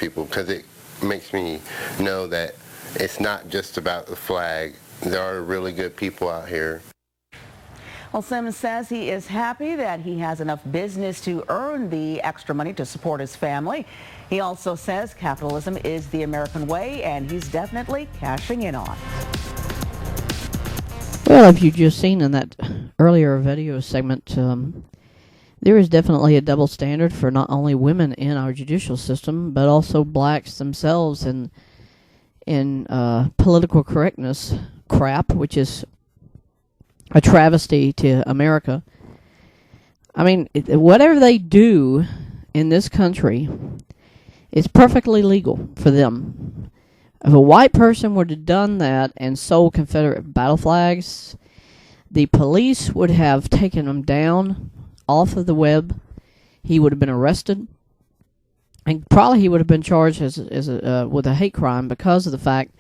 people, because it makes me know that it's not just about the flag. There are really good people out here. Well, Sims says he is happy that he has enough business to earn the extra money to support his family. He also says capitalism is the American way, and he's definitely cashing in on it. Well, if you've just seen in that earlier video segment, there is definitely a double standard for not only women in our judicial system, but also blacks themselves in political correctness crap, which is a travesty to America. I mean, whatever they do in this country is perfectly legal for them. If a white person would have done that and sold Confederate battle flags, the police would have taken him down off of the web. He would have been arrested, and probably he would have been charged with a hate crime because of the fact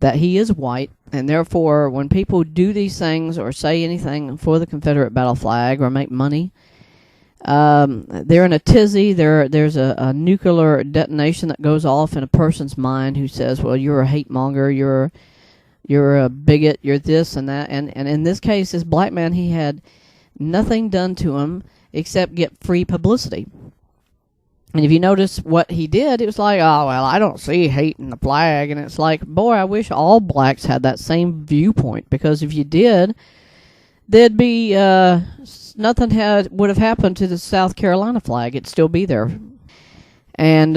that he is white, and therefore when people do these things or say anything for the Confederate battle flag or make money, they're in a tizzy. There's a nuclear detonation that goes off in a person's mind who says, well, you're a hate monger, you're a bigot, you're this and that. And in this case, this black man, he had nothing done to him except get free publicity. And if you notice what he did, it was like, oh, well, I don't see hate in the flag. And it's like, boy, I wish all blacks had that same viewpoint, because if you did, there'd be nothing would have happened to the South Carolina flag. It'd still be there. And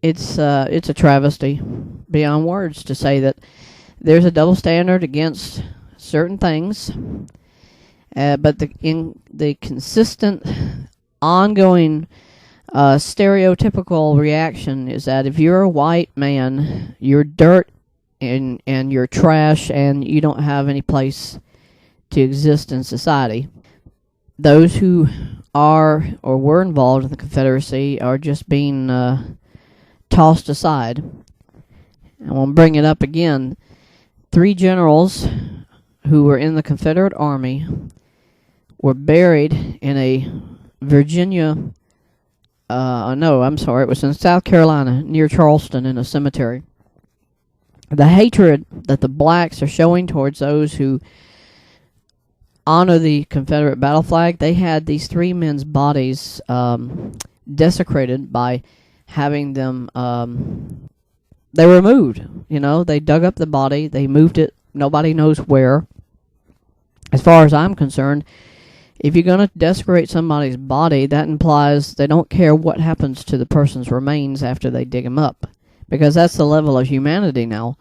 it's a travesty beyond words to say that there's a double standard against certain things, but the consistent, ongoing, stereotypical reaction is that if you're a white man, you're dirt and you're trash and you don't have any place to exist in society. Those who are or were involved in the Confederacy are just being tossed aside. I want to bring it up again. 3 generals who were in the Confederate Army were buried in a Virginia, it was in South Carolina, near Charleston, in a cemetery. The hatred that the blacks are showing towards those who honor the Confederate battle flag, they had these 3 men's bodies desecrated by having them, they were moved. They dug up the body, they moved it, nobody knows where. As far as I'm concerned, if you're going to desecrate somebody's body, that implies they don't care what happens to the person's remains after they dig them up, because that's the level of humanity now.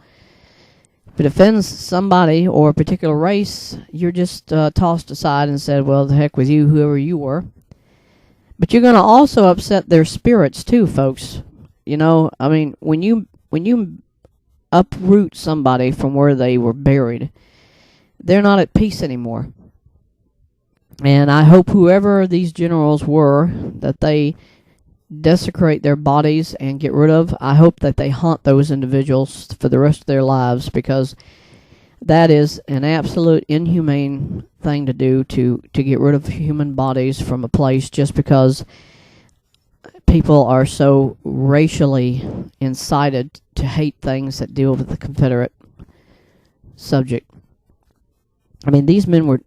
If it offends somebody or a particular race, you're just tossed aside and said, well, the heck with you, whoever you were. But you're going to also upset their spirits too, folks. I mean, when you uproot somebody from where they were buried, they're not at peace anymore. And I hope whoever these generals were that they desecrate their bodies and get rid of, I hope that they haunt those individuals for the rest of their lives, because that is an absolute inhumane thing to do, to get rid of human bodies from a place just because people are so racially incited to hate things that deal with the Confederate subject. I mean, these men were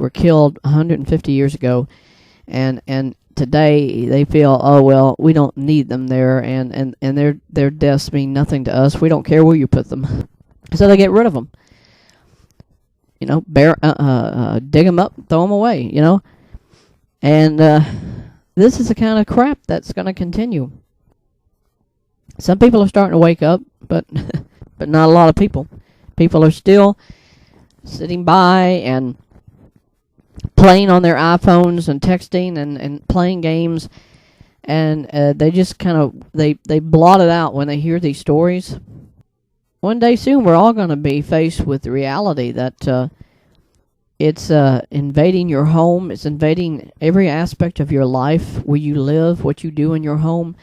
killed 150 years ago, and today they feel, oh well, we don't need them there, and their deaths mean nothing to us. We don't care where you put them, so they get rid of them. Dig them up, throw them away. And this is the kind of crap that's going to continue. Some people are starting to wake up, but not a lot of people. People are still sitting by and playing on their iPhones and texting and playing games, and they just kind of they blot it out when they hear these stories. One day soon, we're all going to be faced with the reality that it's invading your home. It's invading every aspect of your life, where you live, what you do in your home.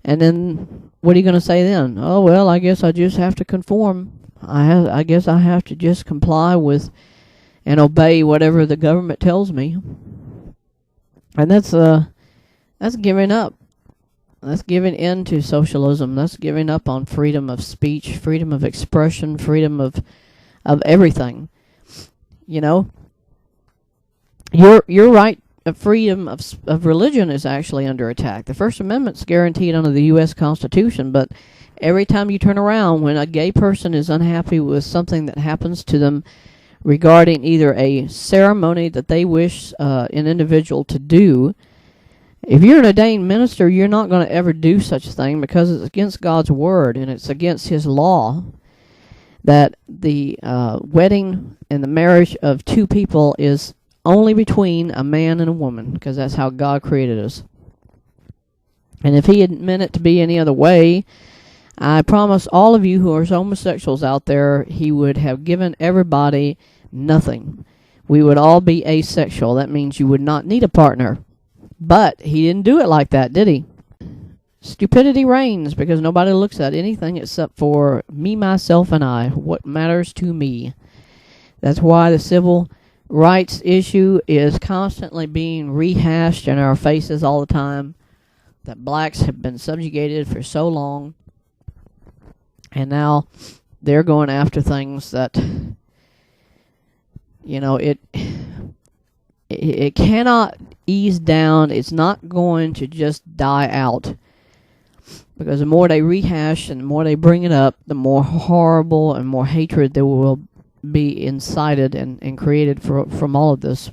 And then what are you going to say then? Oh, well, I guess I just have to conform. I guess I have to just comply with and obey whatever the government tells me. And that's giving up. That's giving in to socialism. That's giving up on freedom of speech, freedom of expression, freedom of everything. You know, your right of freedom of religion is actually under attack. The First Amendment's guaranteed under the U.S. Constitution, but every time you turn around, when a gay person is unhappy with something that happens to them regarding either a ceremony that they wish an individual to do, if you're an ordained minister, you're not going to ever do such a thing because it's against God's word and it's against his law that the wedding and the marriage of two people is only between a man and a woman, because that's how God created us. And if he had meant it to be any other way, I promise all of you who are homosexuals out there, he would have given everybody nothing. We would all be asexual. That means you would not need a partner. But he didn't do it like that, did he? Stupidity reigns because nobody looks at anything except for me, myself, and I. What matters to me. That's why the civil rights issue is constantly being rehashed in our faces all the time. That blacks have been subjugated for so long. And now they're going after things that, you know, it cannot ease down. It's not going to just die out. Because the more they rehash and the more they bring it up, the more horrible and more hatred there will be incited and created from all of this.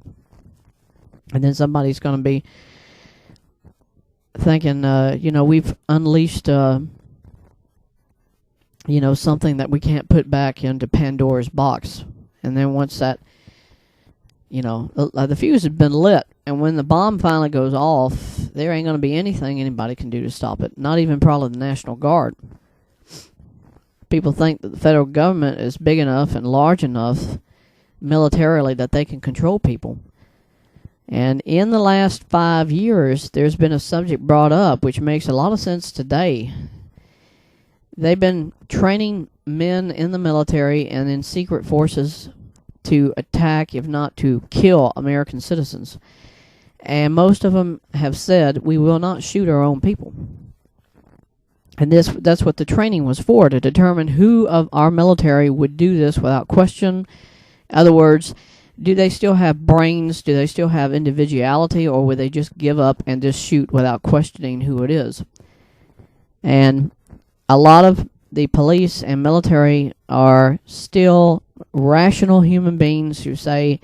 And then somebody's going to be thinking, you know, we've unleashed, you know, something that we can't put back into Pandora's box. And then once that, you know, the fuse has been lit, and when the bomb finally goes off, there ain't going to be anything anybody can do to stop it. Not even probably the National Guard. People think that the federal government is big enough and large enough militarily that they can control people. And in the last 5 years, there's been a subject brought up which makes a lot of sense today. They've been training men in the military and in secret forces to attack, if not to kill, American citizens. And most of them have said, we will not shoot our own people. And that's what the training was for, to determine who of our military would do this without question. In other words, do they still have brains? Do they still have individuality? Or would they just give up and just shoot without questioning who it is? And a lot of the police and military are still rational human beings who say,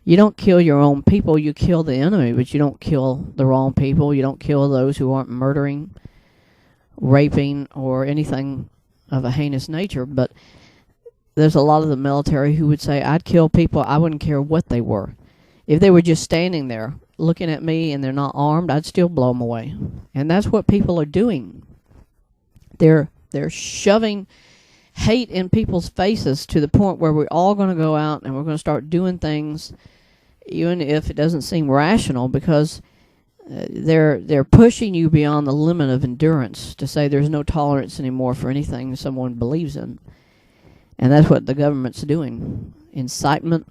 you don't kill your own people, you kill the enemy, but you don't kill the wrong people. You don't kill those who aren't murdering, raping, or anything of a heinous nature. But there's a lot of the military who would say, I'd kill people, I wouldn't care what they were. If they were just standing there looking at me and they're not armed, I'd still blow them away. And that's what people are doing. They're shoving hate in people's faces to the point where we're all going to go out and we're going to start doing things even if it doesn't seem rational, because they're pushing you beyond the limit of endurance to say there's no tolerance anymore for anything someone believes in. And that's what the government's doing. Incitement,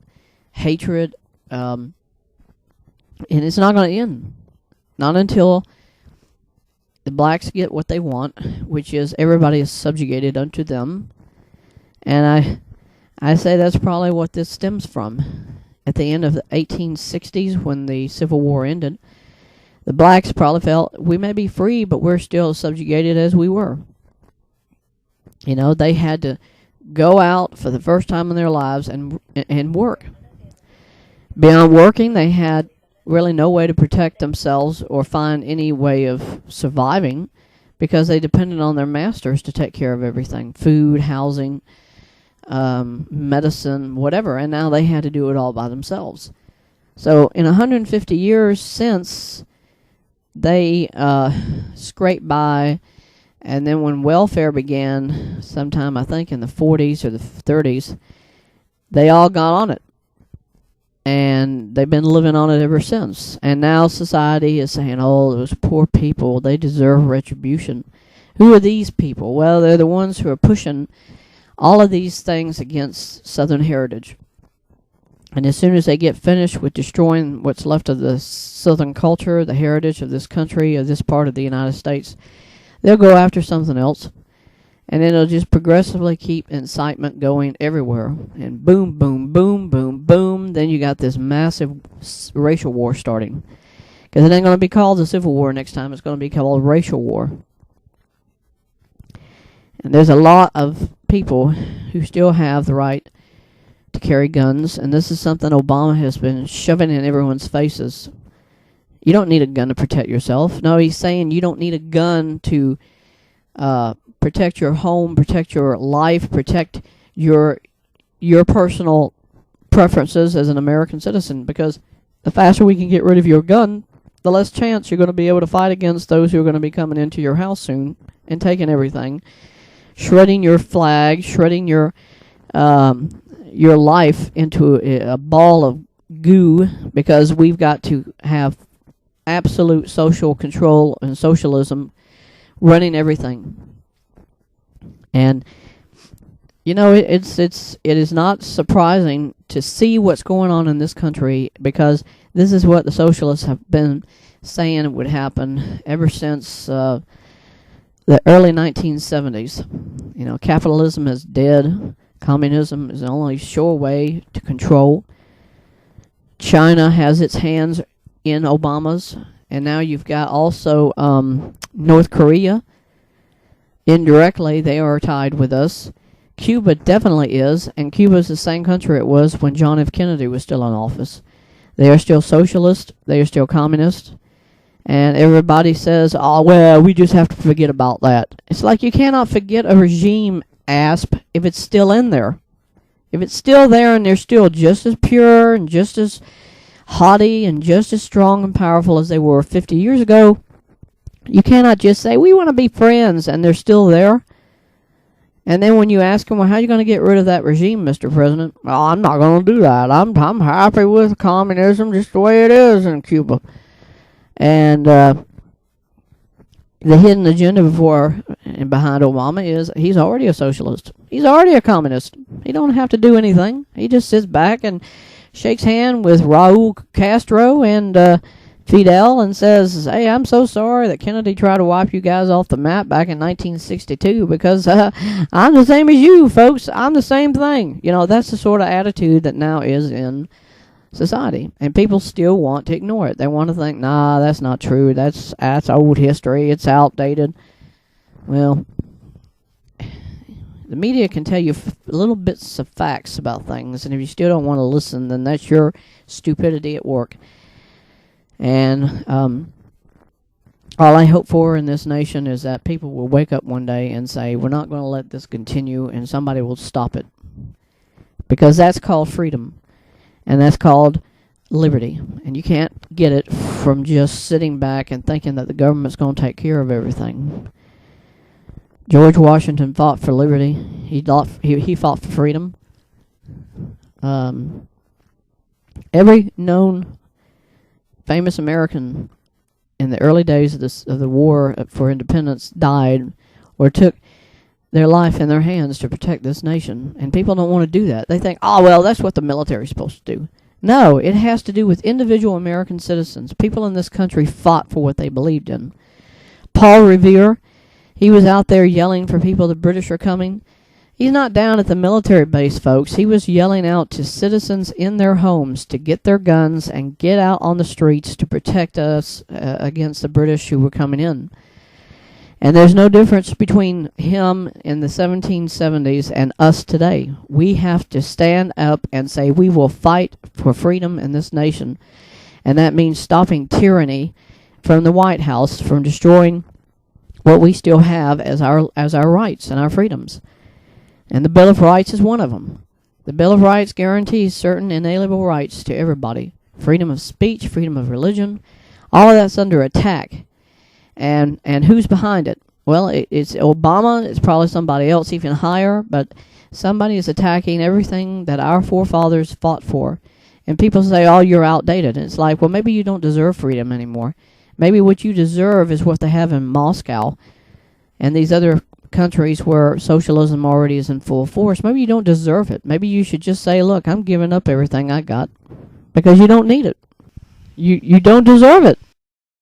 hatred, and it's not going to end. Not until the blacks get what they want, which is everybody is subjugated unto them. And I say that's probably what this stems from. At the end of the 1860s, when the Civil War ended, the blacks probably felt, we may be free, but we're still subjugated as we were. You know, they had to go out for the first time in their lives and work. Beyond working, they had really no way to protect themselves or find any way of surviving, because they depended on their masters to take care of everything. Food, housing, medicine, whatever. And now they had to do it all by themselves. So in 150 years since, they scraped by. And then when welfare began, sometime I think in the 40s or the 30s, they all got on it. And they've been living on it ever since. And now society is saying, oh, those poor people, they deserve retribution. Who are these people? Well, they're the ones who are pushing all of these things against Southern heritage. And as soon as they get finished with destroying what's left of the Southern culture, the heritage of this country, of this part of the United States, they'll go after something else. And it'll just progressively keep incitement going everywhere. And boom, boom, boom, boom, boom. Then you got this massive racial war starting. Because it ain't going to be called the Civil War next time. It's going to be called racial war. And there's a lot of people who still have the right to carry guns. And this is something Obama has been shoving in everyone's faces. You don't need a gun to protect yourself. No, he's saying you don't need a gun to protect your home, protect your life, protect your personal preferences as an American citizen, because the faster we can get rid of your gun, the less chance you're going to be able to fight against those who are going to be coming into your house soon and taking everything, shredding your flag, shredding your life into a ball of goo, because we've got to have absolute social control and socialism running everything. And you know, it is not surprising to see what's going on in this country, because this is what the socialists have been saying would happen ever since the early 1970s. You know, capitalism is dead. Communism is the only sure way to control. China has its hands in Obama's, and now you've got also North Korea. Indirectly, they are tied with us. Cuba definitely is, and Cuba is the same country it was when John F. Kennedy was still in office. They are still socialist, they are still communist, and everybody says, oh, well, we just have to forget about that. It's like you cannot forget a regime, ASP, if it's still in there. If it's still there and they're still just as pure and just as haughty and just as strong and powerful as they were 50 years ago, you cannot just say, we want to be friends, and they're still there. And then when you ask them, well, how are you going to get rid of that regime, Mr. President? Well, I'm not going to do that. I'm happy with communism just the way it is in Cuba. And the hidden agenda before and behind Obama is he's already a socialist. He's already a communist. He don't have to do anything. He just sits back and shakes hand with Raul Castro and Fidel and says, hey, I'm so sorry that Kennedy tried to wipe you guys off the map back in 1962 because I'm the same as you, folks. I'm the same thing. You know, that's the sort of attitude that now is in society. And people still want to ignore it. They want to think, nah, that's not true. That's old history. It's outdated. Well, the media can tell you little bits of facts about things, and if you still don't want to listen, then that's your stupidity at work. And all I hope for in this nation is that people will wake up one day and say, we're not going to let this continue, and somebody will stop it. Because that's called freedom. And that's called liberty. And you can't get it from just sitting back and thinking that the government's going to take care of everything. George Washington fought for liberty. He fought for freedom. Every known famous American in the early days of the war for independence died or took their life in their hands to protect this nation. And people don't want to do that. They think, oh, well, that's what the military is supposed to do. No, it has to do with individual American citizens. People in this country fought for what they believed in. Paul Revere, he was out there yelling for people, the British are coming. He's not down at the military base, folks. He was yelling out to citizens in their homes to get their guns and get out on the streets to protect us against the British who were coming in. And there's no difference between him in the 1770s and us today. We have to stand up and say we will fight for freedom in this nation. And that means stopping tyranny from the White House, from destroying what we still have as our rights and our freedoms. And the Bill of Rights is one of them. The Bill of Rights guarantees certain inalienable rights to everybody. Freedom of speech, freedom of religion, all of that's under attack. And who's behind it? Well, it's Obama. It's probably somebody else even higher, but somebody is attacking everything that our forefathers fought for. And people say, oh, you're outdated. And it's like, well, maybe you don't deserve freedom anymore. Maybe what you deserve is what they have in Moscow and these other countries where socialism already is in full force, maybe you don't deserve it. Maybe you should just say, look, I'm giving up everything I got because you don't need it. You don't deserve it.